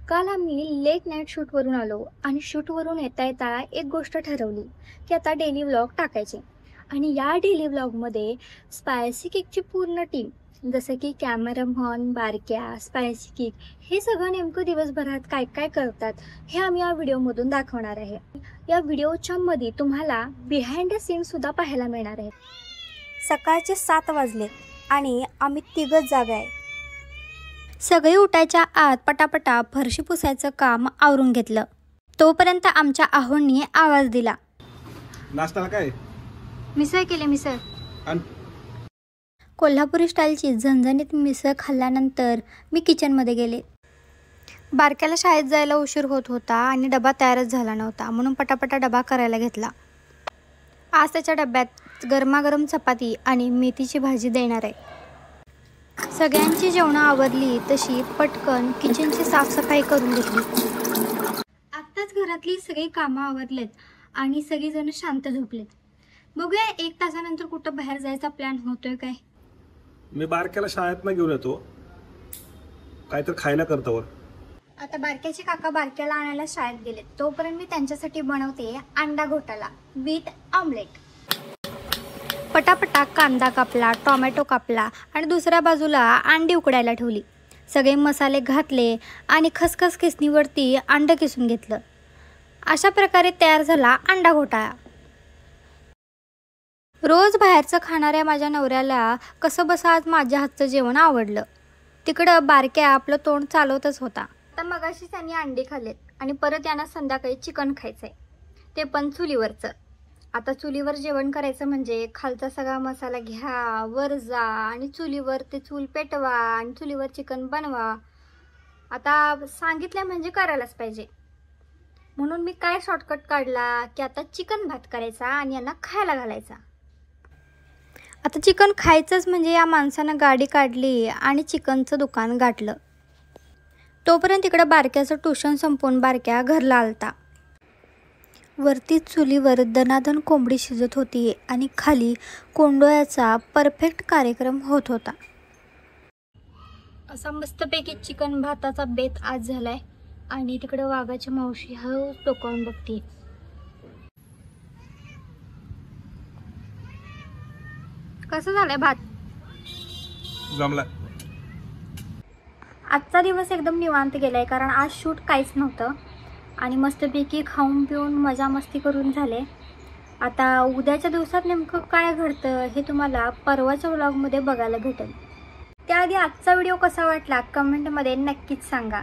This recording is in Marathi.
काल आम्ही लेट नाईट शूटवरून आलो आणि शूटवरून येता येता एक गोष्ट ठरवली की आता डेली व्लॉग टाकायचे. आणि या डेली व्लॉगमध्ये स्पायसी केकची पूर्ण टीम, जसं की कॅमेरामन, बारक्या, स्पायसी केक, हे सगळं नेमकं दिवसभरात काय काय करतात हे आम्ही या व्हिडिओमधून दाखवणार आहे. या व्हिडिओच्या मध्ये तुम्हाला बिहाइंड द सीनसुद्धा पाहायला मिळणार आहे. सकाळचे 7 वाजले आणि आम्ही तिघच जागा आहे. सगळे उठायच्या आत पटापटा फरशी पुसायचं काम आवरून घेतलं. तोपर्यंत आमच्या आहोंनी आवाज दिला. नाश्त्याला काय? मिसळ केली. मिसळ कोल्हापुरी स्टाईलची झणझणीत मिसळ खाल्ल्यानंतर मी किचनमध्ये गेले. बारक्याला शाळेत जायला उशीर होत होता आणि डबा तयारच झाला नव्हता, म्हणून पटापटा डबा करायला घेतला. आज त्याच्या डब्यात गरमागरम चपाती आणि मेथीची भाजी देणार आहे. सगळ्यांची जेवणं आवरली तशी पटकन किचनची साफसफाई करून घेतली. आत्ताच घरातली सगळी कामं आवरलेत आणि सगळीजण शांत झोपलेत. बघूया 1 तासानंतर कुठं बाहेर जायचा प्लॅन होतोय काय. मी बारक्याला शाळेत घेऊन येतो, काहीतरी खायला करतो. आता बारक्याचे काका बारक्याला आणायला शाळेत गेलेत, तोपर्यंत मी त्यांच्यासाठी बनवते अंडा घोटाला विथ ऑमलेट. पटापटा कांदा कापला, टोमॅटो कापला आणि दुसऱ्या बाजूला अंडी उकडायला ठेवली. सगळे मसाले घातले आणि खसखस किसणीवरती अंडं किसून घेतलं. अशा प्रकारे तयार झाला अंडा घोटाळा. रोज बाहेरचं खाणाऱ्या माझ्या नवऱ्याला कसं बसं आज माझ्या हातचं जेवण आवडलं. तिकडं बारक्या आपलं तोंड चालवतच होता. आता मगाशी त्यांनी अंडी खाल्लेत आणि परत यांना संध्याकाळी चिकन खायचंय, ते पण चुलीवरचं. आता चुलीवर जेवण करायचं म्हणजे खालचा सगळा मसाला घ्या, वर जा आणि चुलीवर ते चूल पेटवा आणि चुलीवर चिकन बनवा. आता सांगितलं म्हणजे करायलाच पाहिजे. म्हणून मी काय शॉर्टकट काढला की आता चिकन भात करायचा आणि यांना खायला घालायचा. आता चिकन खायचंच म्हणजे या माणसानं गाडी काढली आणि चिकनचं दुकान गाठलं. तोपर्यंत तिकडं बारक्याचं ट्युशन संपवून बारक्या घरला आलता. वरती चुलीवर दनादन कोंबडी शिजत होती आणि खाली कोंडोळ्याचा परफेक्ट कार्यक्रम होत होता. असा मस्तपैकी चिकन भाताचा बेत आज झालाय आणि तिकडे वाघाची मावशी हळूच डोकावून बघते. कसं झालंय भात? जमला. आजचा दिवस एकदम निवांत गेलाय, कारण आज शूट काहीच नव्हतं आणि मस्तपैकी खाऊन पिऊन मजा मस्ती करून झाले. आता उद्याच्या दिवसात नेमकं काय घडतं हे तुम्हाला परवाच्या व्लॉगमध्ये बघायला भेटेल. त्याआधी आजचा व्हिडिओ कसा वाटला कमेंटमध्ये नक्कीच सांगा.